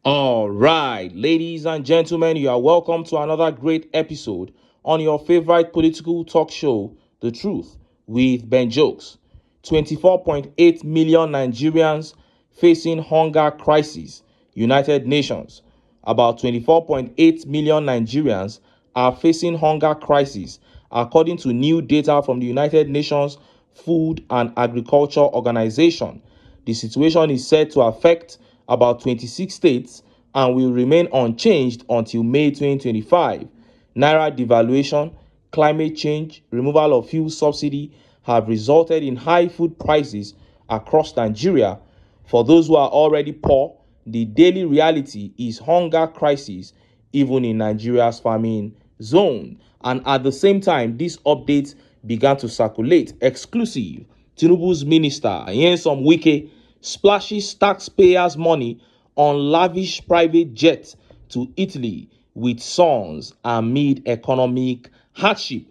All right, ladies and gentlemen, you are welcome to another great episode on your favorite political talk show, The Truth, with Ben Jokes. 24.8 million Nigerians facing hunger crisis, United Nations. About 24.8 million Nigerians are facing hunger crisis, according to new data from the United Nations Food and Agriculture Organization. The situation is said to affect about 26 states and will remain unchanged until May 2025. Naira devaluation, climate change, removal of fuel subsidy have resulted in high food prices across Nigeria. For those who are already poor, the daily reality is hunger crisis even in Nigeria's famine zone. And at the same time, these updates began to circulate. Exclusive. Tinubu's minister, Nyesom Wike, splashes taxpayers' money on lavish private jets to Italy with sons amid economic hardship.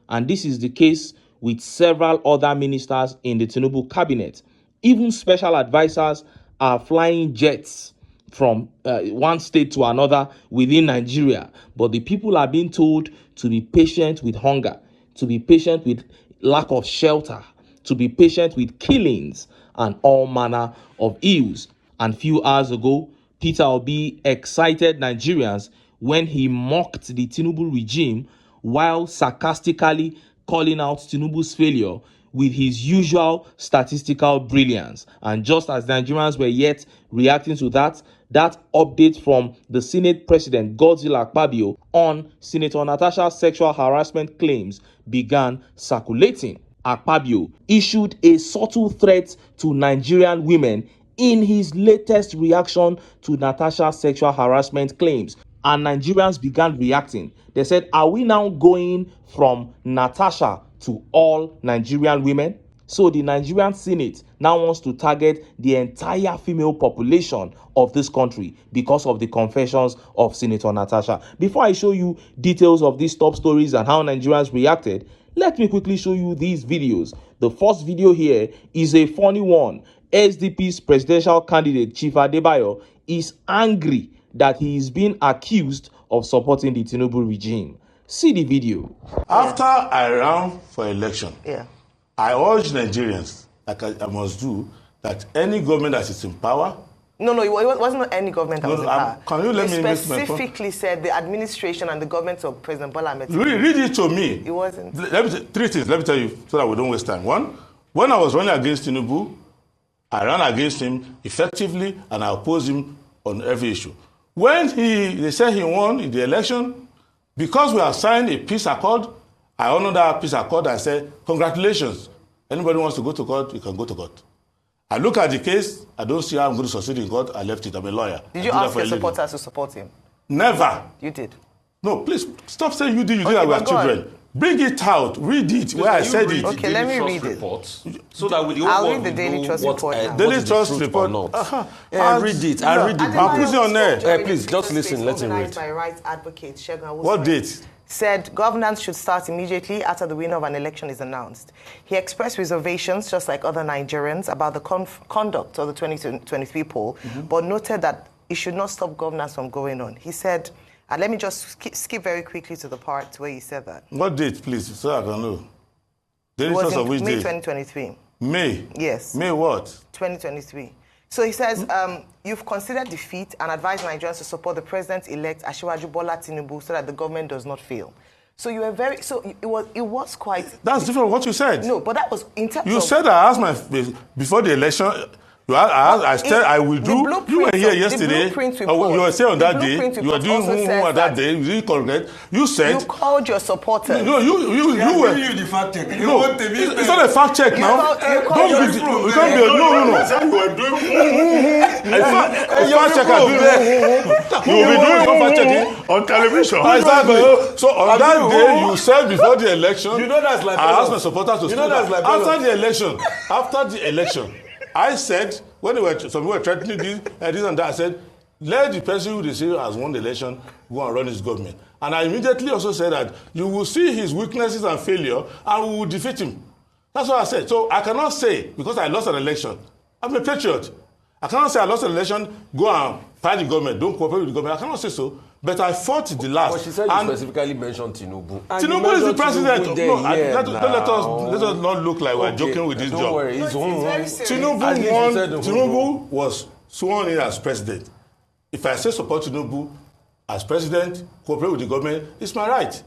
And this is the case with several other ministers in the Tinubu cabinet. Even special advisors are flying jets from one state to another within Nigeria. But the people are being told to be patient with hunger, to be patient with lack of shelter, to be patient with killings and all manner of ills. And few hours ago, Peter Obi excited Nigerians when he mocked the Tinubu regime while sarcastically calling out Tinubu's failure with his usual statistical brilliance. And just as Nigerians were yet reacting to that update from the Senate President Godswill Akpabio on Senator NATASHA's sexual harassment claims began circulating. Akpabio issued a subtle threat to Nigerian women in his latest reaction to NATASHA's sexual harassment claims. And Nigerians began reacting. They said, are we now going from NATASHA to all Nigerian women? So the Nigerian Senate now wants to target the entire female population of this country because of the confessions of Senator NATASHA. Before I show you details of these top stories and how Nigerians reacted, let me quickly show you these videos. The first video here is a funny one. SDP's presidential candidate Chief Adebayo is angry that he is being accused of supporting the Tinubu regime. See the video. After I ran for election, I urge Nigerians, like I must do, that any government that is in power. No, it wasn't any government that was in power. Can you let me make my point? Specifically said the administration and the government of President Bola Ahmed. Read it to me. It wasn't. Three things. Let me tell you so that we don't waste time. One, when I was running against Tinubu, I ran against him effectively and I opposed him on every issue. When they said he won in the election, because we have signed a peace accord, I honored that peace accord and said, congratulations. Anybody wants to go to court, you can go to court. I look at the case, I don't see how I'm going to succeed in court, I left it, I'm a lawyer. Did you ask your supporters to support him? Never. You did? No, please, stop saying you did, you did that we are children. Bring it out, read it, where I said it. Okay, let me read it. So that with the I'll read the Daily Trust report now. Daily Trust report. Read it. I read it. I'll put it on there. Please, just listen, let him read. By rights advocate Shegun. What date? Said governance should start immediately after the winner of an election is announced. He expressed reservations, just like other Nigerians, about the conduct of the 2023 poll, but noted that it should not stop governance from going on. He said, and let me just skip very quickly to the part where he said that. What date, please, so I can know? It was in May 2023. May? Yes. May what? 2023. So he says, you've considered defeat and advised Nigerians to support the president-elect Asiwaju Bola Tinubu so that the government does not fail. So you were very, so it was quite... That's different from what you said. No, but that was in terms You of... said I asked before the election... I said I will do. You were here yesterday. You were saying on that day. You were doing who on that day. You didn't correct. You said. You called your supporters. No, you were. You the fact check. No, it's not a fact check now. Don't be. You can't be. No. A fact checker. You will be doing one fact checking on television. Exactly. So on that day, you said before the election. You know that's like. I asked my supporters to speak. After the election. I said, when some people were threatening this and that, I said, let the person who they say has won the election go and run his government. And I immediately also said that you will see his weaknesses and failure and we will defeat him. That's what I said. So I cannot say, because I lost an election, I'm a patriot. I cannot say I lost an election, go and fight the government, don't cooperate with the government. I cannot say so. But I fought the last. But she said you specifically mentioned Tinubu. Tinubu is the president. Let us not look like we're joking with this don't job. Worry, it's Tinubu was sworn in as president. If I say support Tinubu as president, cooperate with the government, it's my right.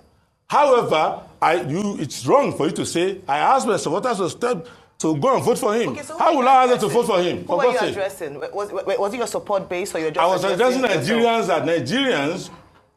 However, it's wrong for you to say, I asked my supporters to go and vote for him. Okay, so how will I ask them to vote for him? Who were you addressing? Was it your support base or your just I was addressing Nigerians that Nigerians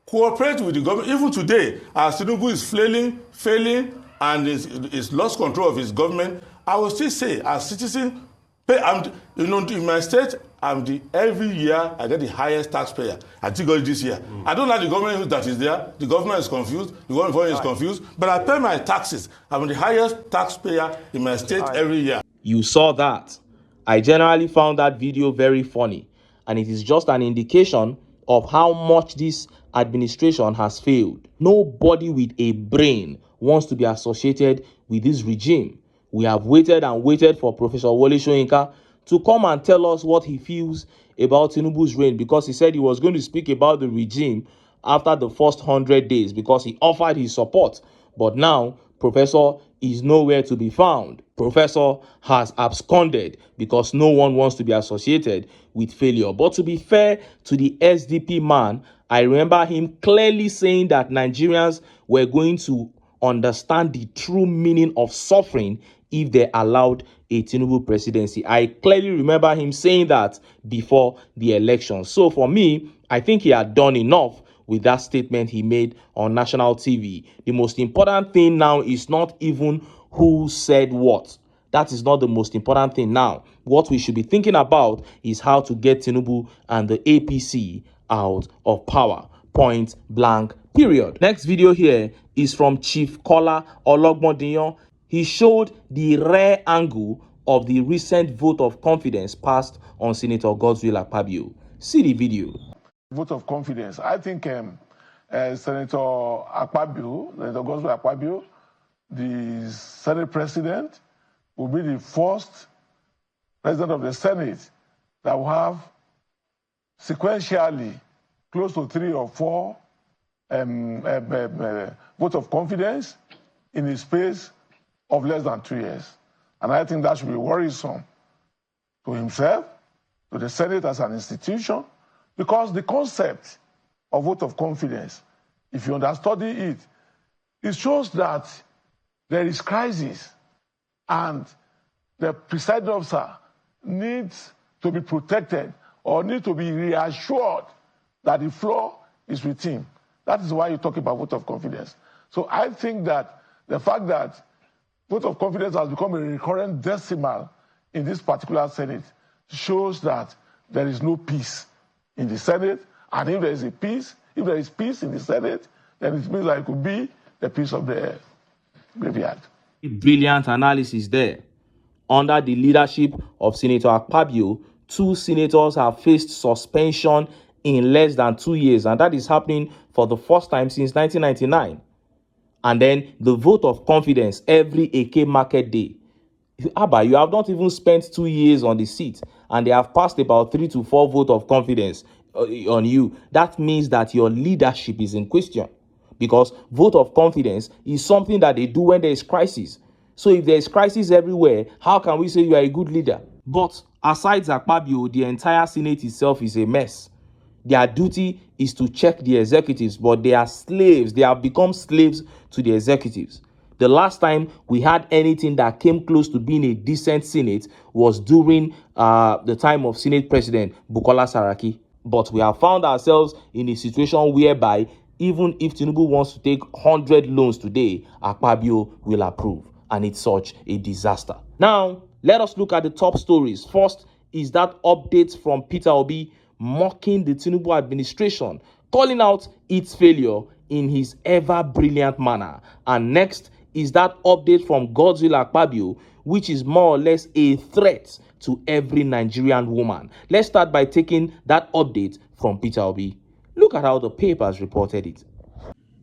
cooperate with the government. Even today, as Tinubu is failing, and is lost control of his government, I will still say, as citizen, in my state, every year I get the highest taxpayer. I think this year. I don't like the government that is there. The government is confused. The government is confused. But I pay my taxes. I'm the highest taxpayer in my state every year. You saw that. I generally found that video very funny. And it is just an indication of how much this administration has failed. Nobody with a brain wants to be associated with this regime. We have waited and waited for Professor Wole Soyinka to come and tell us what he feels about Tinubu's reign, because he said he was going to speak about the regime after the first 100 days because he offered his support. But now, Professor is nowhere to be found. Professor has absconded because no one wants to be associated with failure. But to be fair to the SDP man, I remember him clearly saying that Nigerians were going to understand the true meaning of suffering if they allowed a Tinubu presidency. I clearly remember him saying that before the election. So for me, I think he had done enough with that statement he made on national TV. The most important thing now is not even who said what. That is not the most important thing now. What we should be thinking about is how to get Tinubu and the APC out of power. Point blank, period. Next video here is from Chief Kola Ologbondiyan. He showed the rare angle of the recent vote of confidence passed on Senator Godswill Akpabio. See the video. Vote of confidence. I think Senator Akpabio, Senator Godswill Akpabio, the Senate President, will be the first President of the Senate that will have sequentially close to 3 or 4 vote of confidence in a space of less than 2 years. And I think that should be worrisome to himself, to the Senate as an institution, because the concept of vote of confidence, if you understudy it, it shows that there is crisis and the presiding officer needs to be protected or needs to be reassured that the floor is with him. That is why you talk about vote of confidence. So I think that the fact that vote of confidence has become a recurrent decimal in this particular Senate shows that there is no peace in the Senate. And if there is peace in the Senate, then it means that it could be the peace of the graveyard. Brilliant analysis there. Under the leadership of Senator Akpabio, 2 senators have faced suspension in less than 2 years, and that is happening for the first time since 1999. And then the vote of confidence every AK market day. Abba, you have not even spent 2 years on the seat, and they have passed about 3 to 4 vote of confidence on you. That means that your leadership is in question, because vote of confidence is something that they do when there is crisis. So if there is crisis everywhere, how can we say you are a good leader? But aside Akpabio, the entire Senate itself is a mess. Their duty is to check the executives, but they are slaves. They have become slaves to the executives. The last time we had anything that came close to being a decent Senate was during the time of Senate President Bukola Saraki. But we have found ourselves in a situation whereby even if Tinubu wants to take 100 loans today, Akpabio will approve. And it's such a disaster. Now, let us look at the top stories. First is that update from Peter Obi mocking the Tinubu administration, calling out its failure in his ever brilliant manner. And next is that update from Godswill Akpabio, which is more or less a threat to every Nigerian woman. Let's start by taking that update from Peter Obi. Look at how the papers reported it.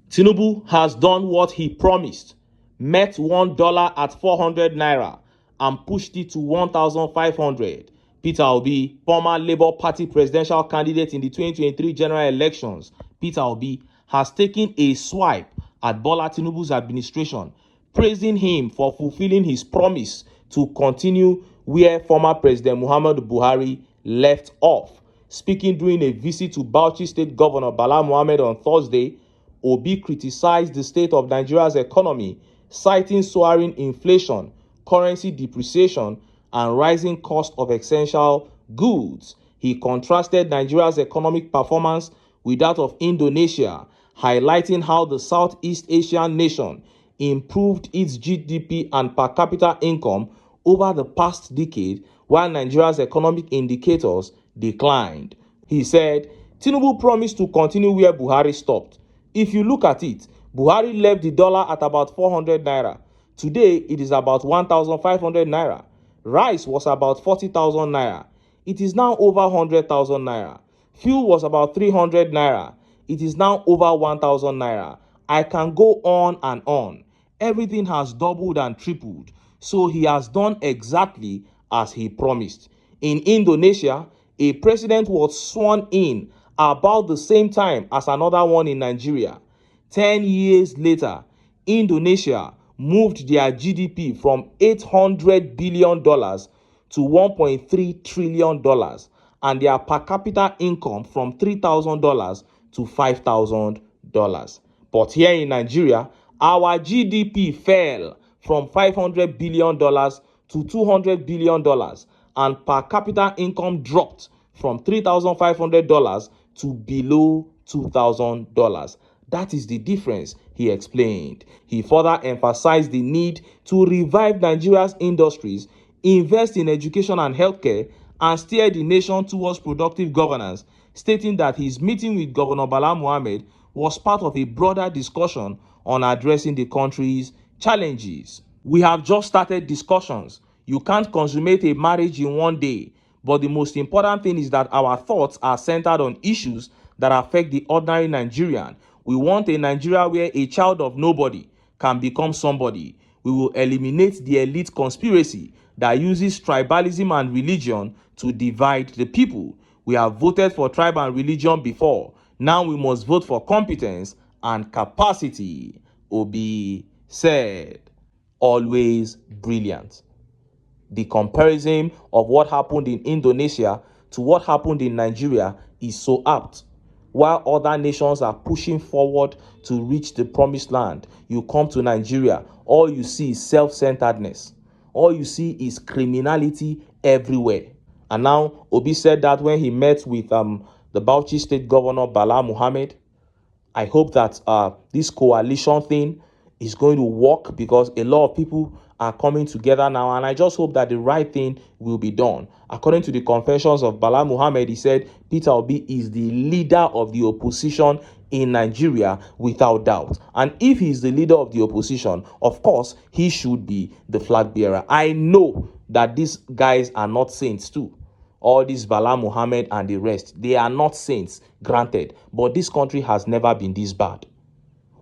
Tinubu has done what he promised, met $1 at 400 naira and pushed it to 1,500. Peter Obi, former Labour Party presidential candidate in the 2023 general elections, Peter Obi has taken a swipe at Bola Tinubu's administration, praising him for fulfilling his promise to continue where former President Muhammadu Buhari left off. Speaking during a visit to Bauchi State Governor Bala Mohammed on Thursday, Obi criticized the state of Nigeria's economy, citing soaring inflation, currency depreciation, and rising cost of essential goods. He contrasted Nigeria's economic performance with that of Indonesia, highlighting how the Southeast Asian nation improved its GDP and per capita income over the past decade, while Nigeria's economic indicators declined. He said, Tinubu promised to continue where Buhari stopped. If you look at it, Buhari left the dollar at about 400 naira. Today, it is about 1,500 naira. Rice was about 40,000 naira. It is now over 100,000 naira. Fuel was about 300 naira. It is now over 1,000 naira. I can go on and on. Everything has doubled and tripled. So he has done exactly as he promised. In Indonesia, a president was sworn in about the same time as another one in Nigeria. 10 years later, Indonesia moved their GDP from $800 billion to $1.3 trillion and their per capita income from $3,000 to $5,000. But here in Nigeria, our GDP fell from $500 billion to $200 billion and per capita income dropped from $3,500 to below $2,000. That is the difference, he explained. He further emphasized the need to revive Nigeria's industries, invest in education and healthcare, and steer the nation towards productive governance, stating that his meeting with Governor Bala Mohammed was part of a broader discussion on addressing the country's challenges. We have just started discussions. You can't consummate a marriage in one day, but the most important thing is that our thoughts are centered on issues that affect the ordinary Nigerian. We want a Nigeria where a child of nobody can become somebody. We will eliminate the elite conspiracy that uses tribalism and religion to divide the people. We have voted for tribe and religion before. Now we must vote for competence and capacity, Obi said. Always brilliant. The comparison of what happened in Indonesia to what happened in Nigeria is so apt. While other nations are pushing forward to reach the promised land, you come to Nigeria, all you see is self-centeredness. All you see is criminality everywhere. And now, Obi said that when he met with the Bauchi State Governor Bala Mohammed. I hope that this coalition thing is going to work, because a lot of people are coming together now, and I just hope that the right thing will be done. According to the confessions of Bala Mohammed, he said Peter Obi is the leader of the opposition in Nigeria without doubt. And if he is the leader of the opposition, of course, he should be the flag bearer. I know that these guys are not saints too. All these Bala Mohammed and the rest, they are not saints, granted. But this country has never been this bad.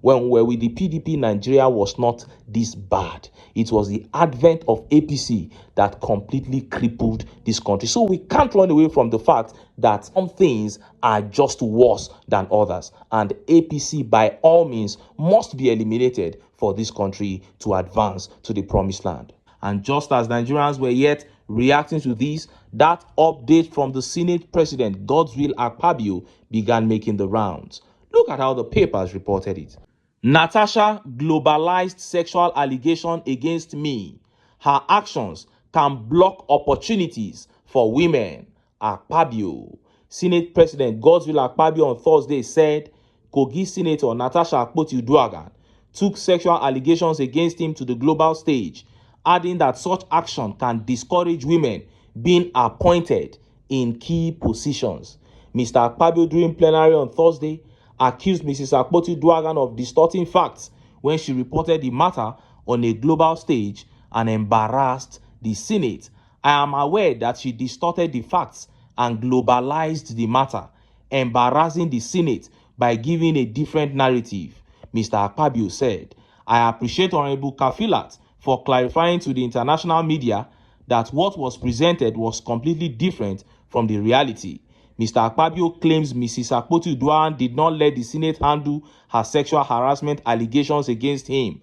When we were with the PDP, Nigeria was not this bad. It was the advent of APC that completely crippled this country. So we can't run away from the fact that some things are just worse than others. And APC, by all means, must be eliminated for this country to advance to the promised land. And just as Nigerians were yet reacting to this, that update from the Senate President, Godswill Akpabio, began making the rounds. Look at how the papers reported it. NATASHA globalized sexual allegation against me. Her actions can block opportunities for women. Akpabio. Senate President Godswill Akpabio on Thursday said Kogi Senator NATASHA Akpoti-Uduaghan took sexual allegations against him to the global stage, adding that such action can discourage women being appointed in key positions. Mr. Akpabio, during plenary on Thursday, accused Mrs. Akpoti-Uduaghan of distorting facts when she reported the matter on a global stage and embarrassed the Senate. I am aware that she distorted the facts and globalized the matter, embarrassing the Senate by giving a different narrative, Mr. Akpabio said. I appreciate Honorable Kafilat for clarifying to the international media that what was presented was completely different from the reality. Mr. Akpabio claims Mrs. Akpoti-Uduaghan did not let the Senate handle her sexual harassment allegations against him,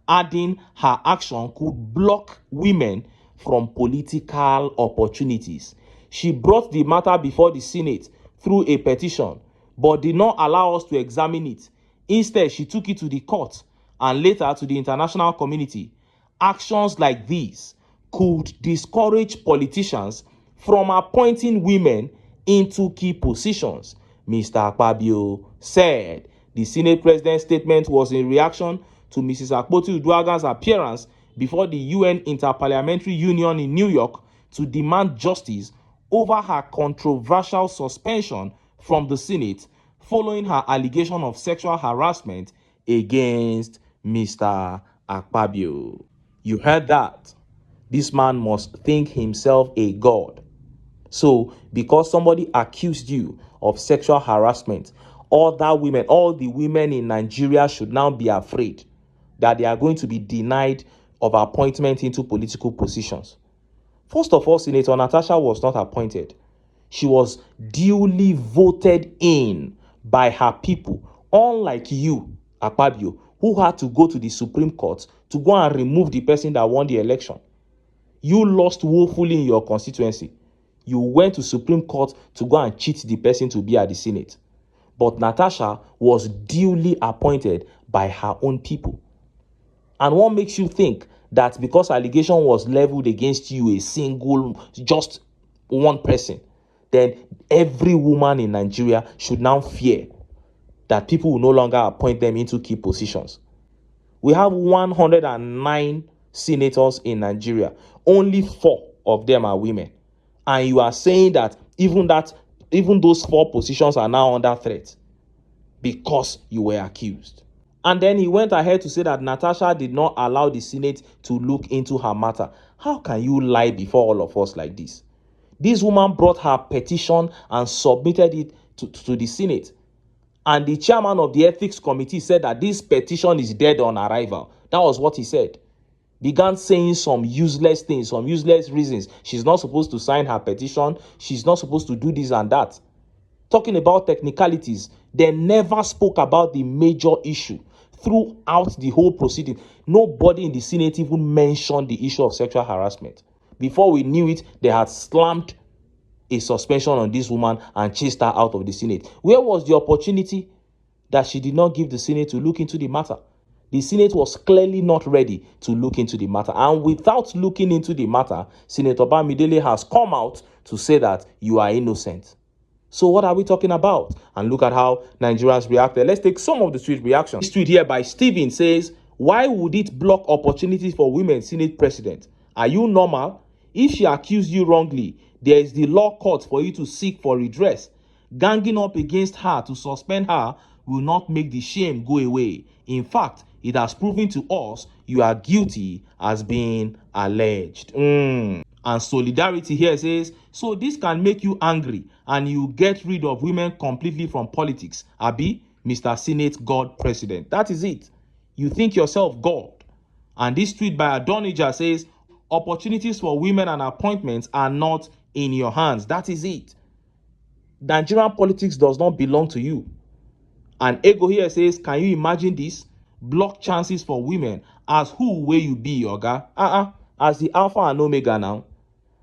adding her action could block women from political opportunities. She brought the matter before the Senate through a petition, but did not allow us to examine it. Instead, she took it to the court and later to the international community. Actions like these could discourage politicians from appointing women into key positions, Mr. Akpabio said. The Senate President's statement was in reaction to Mrs. Akpoti-Uduaghan's appearance before the UN Interparliamentary Union in New York to demand justice over her controversial suspension from the Senate following her allegation of sexual harassment against Mr. Akpabio. You heard that? This man must think himself a god. So, because somebody accused you of sexual harassment, all the women in Nigeria should now be afraid that they are going to be denied of appointment into political positions. First of all, Senator NATASHA was not appointed. She was duly voted in by her people, unlike you, Akpabio, who had to go to the Supreme Court to go and remove the person that won the election. You lost woefully in your constituency. You went to Supreme Court to go and cheat the person to be at the Senate. But NATASHA was duly appointed by her own people. And what makes you think that because allegation was leveled against you, just one person, then every woman in Nigeria should now fear that people will no longer appoint them into key positions? We have 109 senators in Nigeria. Only 4 of them are women. And you are saying that even those 4 positions are now under threat because you were accused. And then he went ahead to say that NATASHA did not allow the Senate to look into her matter. How can you lie before all of us like this? This woman brought her petition and submitted it to the Senate. And the chairman of the ethics committee said that this petition is dead on arrival. That was what he said. Began saying some useless things, some useless reasons. She's not supposed to sign her petition. She's not supposed to do this and that. Talking about technicalities. They never spoke about the major issue throughout the whole proceeding. Nobody in the Senate even mentioned the issue of sexual harassment. Before we knew it, they had slammed a suspension on this woman and chased her out of the Senate. Where was the opportunity that she did not give the Senate to look into the matter? The Senate was clearly not ready to look into the matter. And without looking into the matter, Senator Bamidele has come out to say that you are innocent. So what are we talking about? And look at how Nigerians reacted. Let's take some of the tweet reactions. This tweet here by Steven says, why would it block opportunities for women Senate president? Are you normal? If she accused you wrongly, there is the law court for you to seek for redress. Ganging up against her to suspend her will not make the shame go away. In fact, it has proven to us you are guilty as being alleged. And Solidarity here says, so this can make you angry and you get rid of women completely from politics. Abi, Mr. Senate God President. That is it. You think yourself God. And this tweet by Adonija says, opportunities for women and appointments are not in your hands. That is it. Nigerian politics does not belong to you. And Ego here says, can you imagine this? Block chances for women. As who will you be, Oga? As the Alpha and Omega now.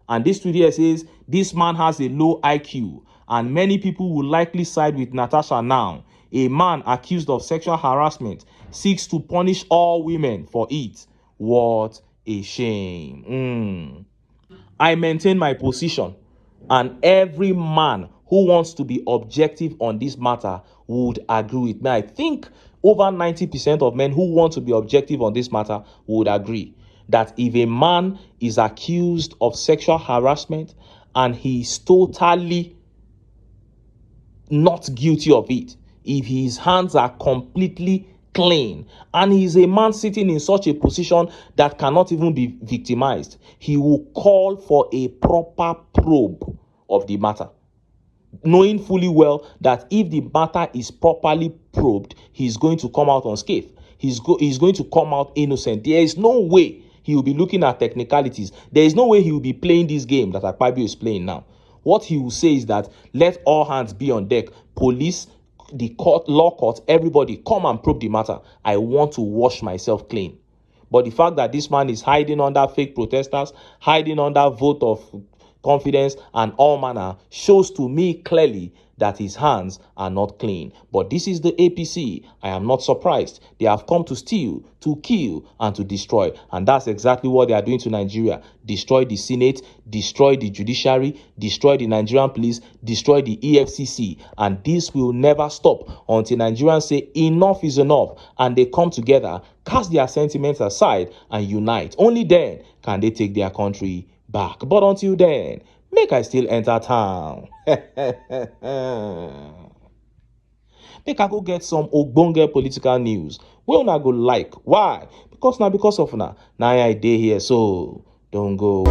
And this tweet here says, this man has a low IQ and many people will likely side with NATASHA now. A man accused of sexual harassment seeks to punish all women for it. What a shame. I maintain my position, and every man who wants to be objective on this matter would agree with me. I think over 90% of men who want to be objective on this matter would agree that if a man is accused of sexual harassment and he is totally not guilty of it, if his hands are completely clean and he's a man sitting in such a position that cannot even be victimized, he will call for a proper probe of the matter, knowing fully well that if the matter is properly probed, he's going to come out unscathed. He's going to come out innocent. There is no way he he will be looking at technicalities. There is no way he will be playing this game that Akpabio is playing now. What he will say is that let all hands be on deck. Police, the court, law court, everybody come and probe the matter. I want to wash myself clean. But the fact that this man is hiding under fake protesters, hiding under vote of confidence and all manner shows to me clearly that his hands are not clean. But this is the APC. I am not surprised. They have come to steal, to kill, and to destroy. And that's exactly what they are doing to Nigeria. Destroy the Senate, destroy the judiciary, destroy the Nigerian police, destroy the EFCC. And this will never stop until Nigerians say enough is enough and they come together, cast their sentiments aside, and unite. Only then can they take their country back. But until then, make I still enter town. Make I go get some ogbonge political news. Well, una go like. Why? Because now because of now I dey here, so don't go.